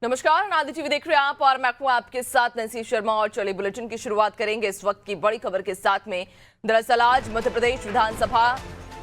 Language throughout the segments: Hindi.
नमस्कार, नादी टीवी देख रहे हैं आप और मैं हूं आपके साथ नैन्सी शर्मा। और चलिए बुलेटिन की शुरुआत करेंगे इस वक्त की बड़ी खबर के साथ में। दरअसल आज मध्य प्रदेश विधानसभा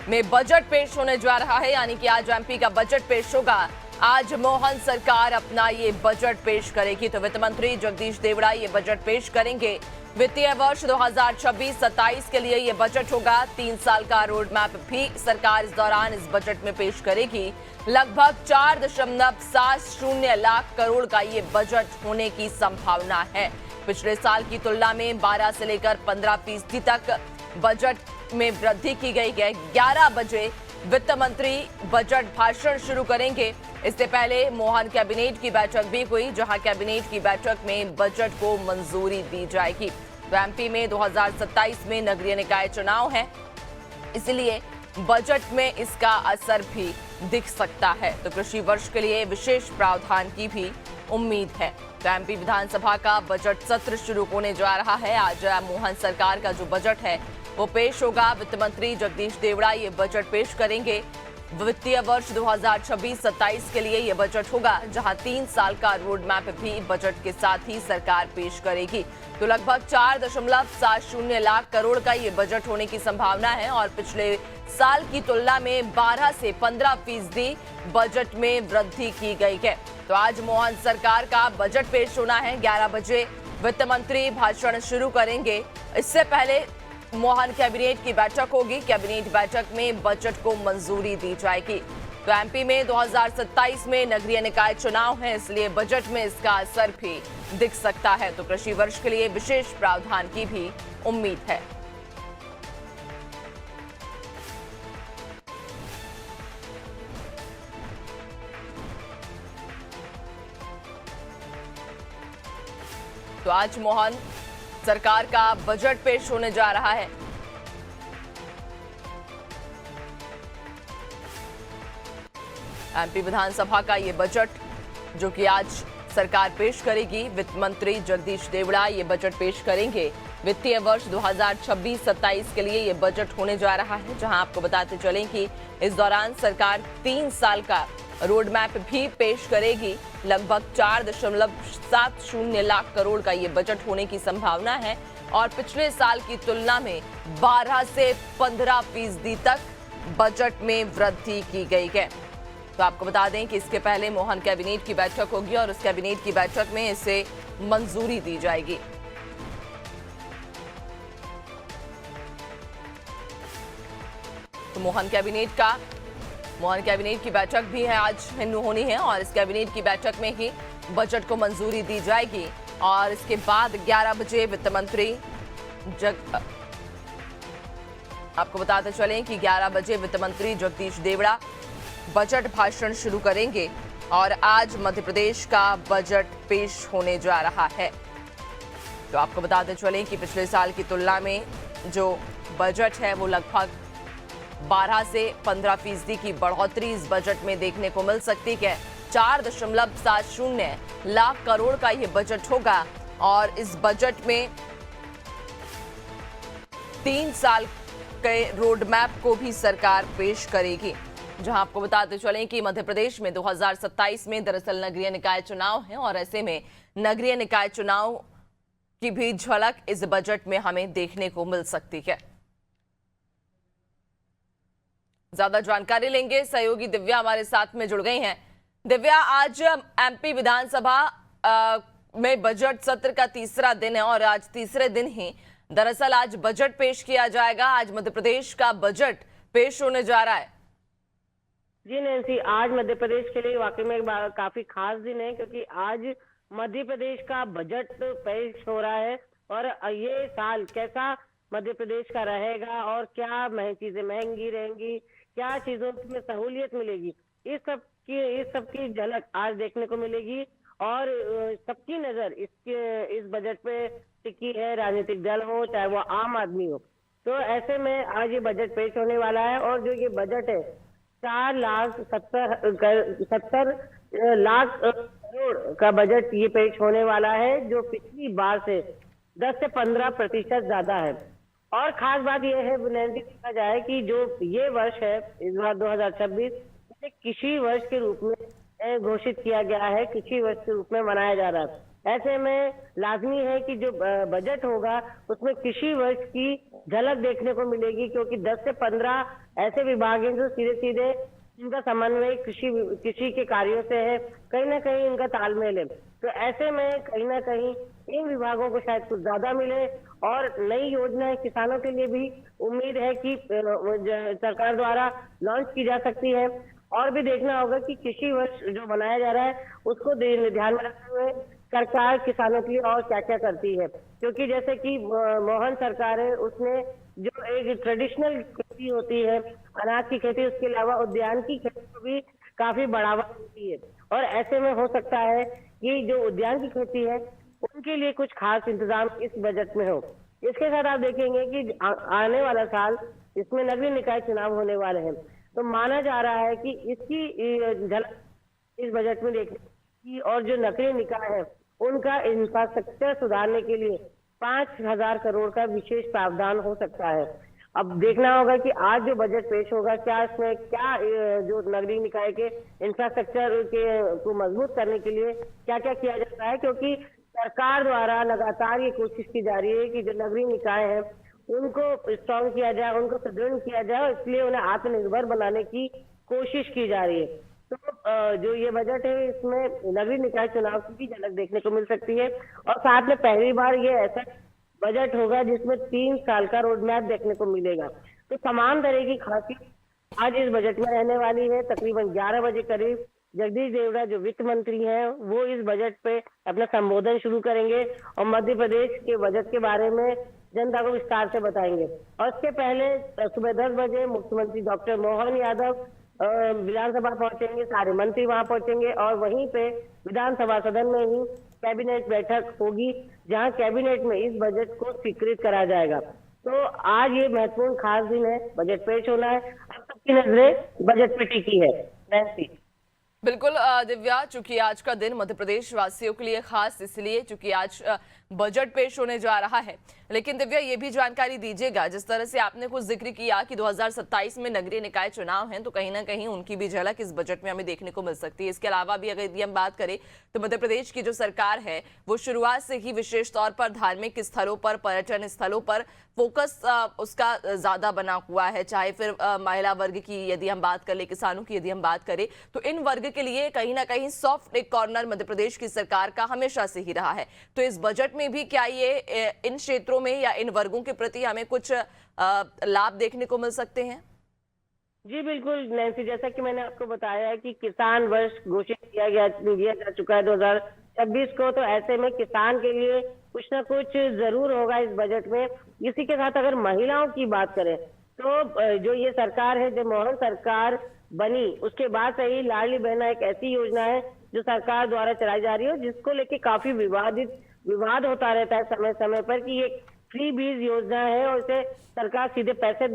में बजट पेश होने जा रहा है, यानी कि आज एमपी का बजट पेश होगा। आज मोहन सरकार अपना ये बजट पेश करेगी, तो वित्त मंत्री जगदीश देवड़ा ये बजट पेश करेंगे। वित्तीय वर्ष 2026-27 के लिए ये बजट होगा। 3 साल का रोड मैप भी सरकार इस दौरान इस बजट में पेश करेगी। लगभग 4.70 लाख करोड़ का ये बजट होने की संभावना है। पिछले साल की तुलना में 12 से लेकर 15% तक बजट में वृद्धि की गई है। 11 बजे वित्त मंत्री बजट भाषण शुरू करेंगे। इससे पहले मोहन कैबिनेट की बैठक भी हुई, जहां कैबिनेट की बैठक में बजट को मंजूरी दी जाएगी। तो एमपी में 2027 में नगरीय निकाय चुनाव है, इसलिए बजट में इसका असर भी दिख सकता है। तो कृषि वर्ष के लिए विशेष प्रावधान की भी उम्मीद है। तो एमपी विधानसभा का बजट सत्र शुरू होने जा रहा है। आज मोहन सरकार का जो बजट है वो पेश होगा। वित्त मंत्री जगदीश देवड़ा ये बजट पेश करेंगे। वित्तीय वर्ष 2026-27 के लिए ये बजट होगा, जहां 3 साल का रोड मैप भी बजट के साथ ही सरकार पेश करेगी। तो लगभग 4.70 लाख करोड़ का ये बजट होने की संभावना है और पिछले साल की तुलना में 12 से 15% बजट में वृद्धि की गई है। तो आज मोहन सरकार का बजट पेश होना है। 11 बजे वित्त मंत्री भाषण शुरू करेंगे। इससे पहले मोहन कैबिनेट की बैठक होगी। कैबिनेट बैठक में बजट को मंजूरी दी जाएगी। तो एमपी में 2027 में नगरीय निकाय चुनाव है, इसलिए बजट में इसका असर भी दिख सकता है। तो कृषि वर्ष के लिए विशेष प्रावधान की भी उम्मीद है। तो आज मोहन सरकार का बजट पेश होने जा रहा है। एमपी विधानसभा का ये बजट जो कि आज सरकार पेश करेगी, वित्त मंत्री जगदीश देवड़ा ये बजट पेश करेंगे। वित्तीय वर्ष 2026-27 के लिए ये बजट होने जा रहा है, जहां आपको बताते चलें कि इस दौरान सरकार 3 साल का रोड मैप भी पेश करेगी। लगभग 4.70 लाख करोड़ का ये बजट होने की संभावना है और पिछले साल की तुलना में 12 से 15% तक बजट में वृद्धि की गई है। तो आपको बता दें कि इसके पहले मोहन कैबिनेट की बैठक होगी और उस कैबिनेट की बैठक में इसे मंजूरी दी जाएगी। तो मोहन कैबिनेट की बैठक भी है आज होनी है और इस कैबिनेट की बैठक में ही बजट को मंजूरी दी जाएगी। और इसके बाद 11 बजे वित्त मंत्री आपको बताते चलें कि 11 बजे वित्त मंत्री जगदीश देवड़ा बजट भाषण शुरू करेंगे और आज मध्य प्रदेश का बजट पेश होने जा रहा है। तो आपको बताते चलें कि पिछले साल की तुलना में जो बजट है वो लगभग 12 से 15% की बढ़ोतरी इस बजट में देखने को मिल सकती है। 4.70 लाख करोड़ का ये बजट होगा और इस बजट में 3 साल के रोड मैप को भी सरकार पेश करेगी। जहां आपको बताते चलें कि मध्य प्रदेश में 2027 में दरअसल नगरीय निकाय चुनाव है और ऐसे में नगरीय निकाय चुनाव की भी झलक इस बजट में हमें देखने को मिल सकती है। ज्यादा जानकारी लेंगे, सहयोगी दिव्या हमारे साथ में जुड़ गई हैं। दिव्या, आज एमपी विधानसभा में बजट सत्र का तीसरा दिन है और आज तीसरे दिन ही दरअसल आज बजट पेश किया जाएगा। आज मध्य प्रदेश का बजट पेश होने जा रहा है। जी नैन्सी, आज मध्य प्रदेश के लिए वाकई में काफी खास दिन है, क्योंकि आज मध्य प्रदेश का बजट पेश हो रहा है और ये साल कैसा मध्य प्रदेश का रहेगा और क्या चीजें महंगी रहेंगी, क्या चीजों में सहूलियत मिलेगी, इस सब की झलक आज देखने को मिलेगी। और सबकी नजर इस बजट पे टिकी है, राजनीतिक दल हो चाहे वो आम आदमी हो। तो ऐसे में आज ये बजट पेश होने वाला है और जो ये बजट है 4,70 लाख करोड़ का बजट ये पेश होने वाला है, जो पिछली बार से 10 से 15% ज्यादा है। और खास बात यह है नैन्सी, देखा जाए कि जो ये वर्ष है इस बार 2026 कृषि वर्ष के रूप में घोषित किया गया है, कृषि वर्ष के रूप में मनाया जा रहा है। ऐसे में लाजमी है कि जो बजट होगा उसमें कृषि वर्ष की झलक देखने को मिलेगी, क्योंकि 10 से 15 ऐसे विभाग हैं जो सीधे सीधे इनका समन्वय कृषि के कार्यों से है, कहीं ना कहीं इनका तालमेल है। तो ऐसे में कहीं ना कहीं इन विभागों को शायद कुछ ज्यादा मिले, और नई योजनाएं किसानों के लिए भी उम्मीद है कि सरकार द्वारा लॉन्च की जा सकती है। और भी देखना होगा कि कृषि वर्ष जो मनाया जा रहा है उसको ध्यान में रखते हुए सरकार किसानों के लिए और क्या क्या करती है, क्योंकि जैसे कि मोहन सरकार है, उसने जो एक ट्रेडिशनल खेती होती है अनाज की खेती, उसके अलावा उद्यान की खेती को भी काफी बढ़ावा देती है। और ऐसे में हो सकता है कि जो उद्यान की खेती है उनके लिए कुछ खास इंतजाम इस बजट में हो। इसके साथ आप देखेंगे कि आने वाला साल इसमें नगरीय निकाय चुनाव होने वाले हैं, तो माना जा रहा है कि इसकी झलक इस बजट में देखने की, और जो नगरीय निकाय है उनका इंफ्रास्ट्रक्चर सुधारने के लिए 5,000 करोड़ का विशेष प्रावधान हो सकता है। अब देखना होगा कि आज जो बजट पेश होगा, क्या इसमें क्या जो नगरीय निकाय के इंफ्रास्ट्रक्चर के को मजबूत करने के लिए क्या क्या किया जाता है, क्योंकि सरकार द्वारा लगातार ये कोशिश की जा रही है कि जो नगरीय निकाय है उनको स्ट्रॉन्ग किया जाए, उनको सुदृढ़ किया जाए, और इसलिए उन्हें आत्मनिर्भर बनाने की कोशिश की जा रही है। तो जो ये बजट है इसमें नगरीय निकाय चुनाव की भी झलक देखने को मिल सकती है, और साथ में पहली बार ये ऐसा बजट होगा जिसमें 3 साल का रोड मैप देखने को मिलेगा। तो तमाम तरह की खासियत आज इस बजट में रहने वाली है। तकरीबन 11 बजे करीब जगदीश देवड़ा जो वित्त मंत्री हैं वो इस बजट पे अपना संबोधन शुरू करेंगे और मध्य प्रदेश के बजट के बारे में जनता को विस्तार से बताएंगे। और इसके पहले सुबह 10 बजे मुख्यमंत्री डॉक्टर मोहन यादव विधानसभा पहुंचेंगे, सारे मंत्री वहां पहुंचेंगे, और वहीं पे विधानसभा सदन में ही कैबिनेट बैठक होगी, जहां कैबिनेट में इस बजट को स्वीकृत करा जाएगा। तो आज ये महत्वपूर्ण खास दिन है, बजट पेश होना है। अब सबकी नजरें बजट पे टिकी है। नैन्सी। बिल्कुल दिव्या, चूंकि आज का दिन मध्य प्रदेश वासियों के लिए खास इसलिए चूंकि आज बजट पेश होने जा रहा है, लेकिन दिव्या ये भी जानकारी दीजिएगा, जिस तरह से आपने कुछ जिक्र किया कि 2027 में नगरीय निकाय चुनाव हैं, तो कहीं ना कहीं उनकी भी झलक इस बजट में हमें देखने को मिल सकती है। इसके अलावा भी अगर यदि हम बात करें तो मध्य प्रदेश की जो सरकार है वो शुरुआत से ही विशेष तौर पर धार्मिक स्थलों पर, पर्यटन स्थलों पर फोकस उसका ज्यादा बना हुआ है। चाहे फिर महिला वर्ग की यदि हम बात कर ले, किसानों की यदि हम बात करें, तो इन वर्ग के लिए कहीं ना कहीं सॉफ्ट एक कॉर्नर मध्य प्रदेश की सरकार का हमेशा से ही रहा है। तो इस बजट में भी क्या ये इन क्षेत्रों में या इन वर्गों के प्रति हमें कुछ लाभ देखने को मिल सकते हैं? जी बिल्कुल नैन्सी, जैसा कि मैंने आपको बताया है कि किसान वर्ष घोषित किया जा चुका है 2026 को, तो ऐसे में किसान के लिए कुछ ना कुछ जरूर होगा इस बजट में। इसी के साथ अगर महिलाओं की बात करें तो जो ये सरकार है, जब मोहन सरकार बनी उसके बाद से ही लाडली बहना एक ऐसी योजना है जो सरकार द्वारा चलाई जा रही है, जिसको लेके काफी विवाद होता रहता है समय समय पर कि ये फ्री बीज योजना है और इसे सरकार सीधे पैसे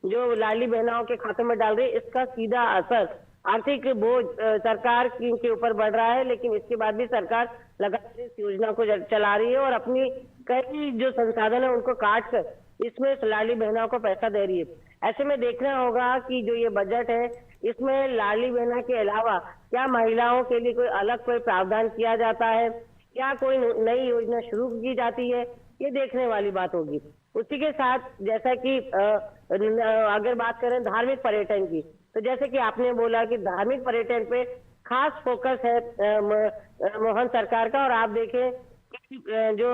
जो लाडली बहनाओं के खातों में डाल रही है, इसका सीधा असर आर्थिक बोझ सरकार के ऊपर बढ़ रहा है। लेकिन इसके बाद भी सरकार लगातार इस योजना को चला रही है और अपनी कई जो संसाधन है उनको काट कर इसमें लाडली बहनाओं को पैसा दे रही है। ऐसे में देखना होगा कि जो ये बजट है इसमें लाडली बहना के अलावा क्या महिलाओं के लिए कोई अलग कोई प्रावधान किया जाता है, क्या कोई नई योजना शुरू की जाती है, ये देखने वाली बात होगी। उसी के साथ जैसा कि अगर बात करें धार्मिक पर्यटन की, तो जैसे कि आपने बोला कि धार्मिक पर्यटन पे खास फोकस है मोहन सरकार का। और आप देखें जो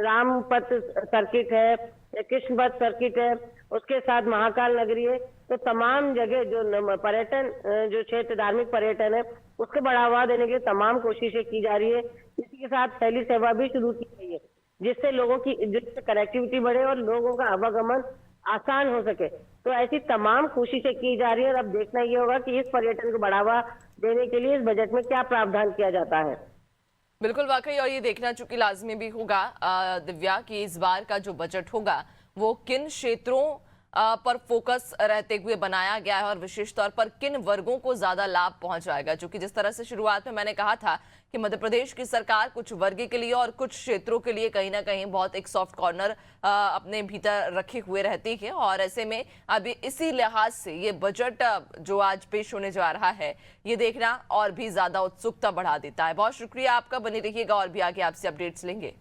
राम पथ सर्किट है, कृष्ण पथ सर्किट है, उसके साथ महाकाल नगरी है, तो तमाम जगह जो पर्यटन जो क्षेत्र धार्मिक पर्यटन है उसको बढ़ावा देने के लिए तमाम कोशिशें की जा रही है। इसी के साथ पहली सेवा भी शुरू की गई है, जिससे लोगों की जिससे कनेक्टिविटी बढ़े और लोगों का आवागमन आसान हो सके। तो ऐसी तमाम कोशिशें की जा रही है और अब देखना ये होगा कि इस पर्यटन को बढ़ावा देने के लिए इस बजट में क्या प्रावधान किया जाता है। बिल्कुल वाकई, और ये देखना चूंकि लाजमी भी होगा दिव्या कि इस बार का जो बजट होगा वो किन क्षेत्रों पर फोकस रहते हुए बनाया गया है और विशेष तौर पर किन वर्गों को ज्यादा लाभ पहुंच जाएगा। जो कि जिस तरह से शुरुआत में मैंने कहा था कि मध्य प्रदेश की सरकार कुछ वर्ग के लिए और कुछ क्षेत्रों के लिए कहीं ना कहीं बहुत एक सॉफ्ट कॉर्नर अपने भीतर रखे हुए रहती है, और ऐसे में अभी इसी लिहाज से ये बजट जो आज पेश होने जा रहा है ये देखना और भी ज्यादा उत्सुकता बढ़ा देता है। बहुत शुक्रिया आपका, बने रहिएगा और भी आगे आपसे अपडेट्स लेंगे।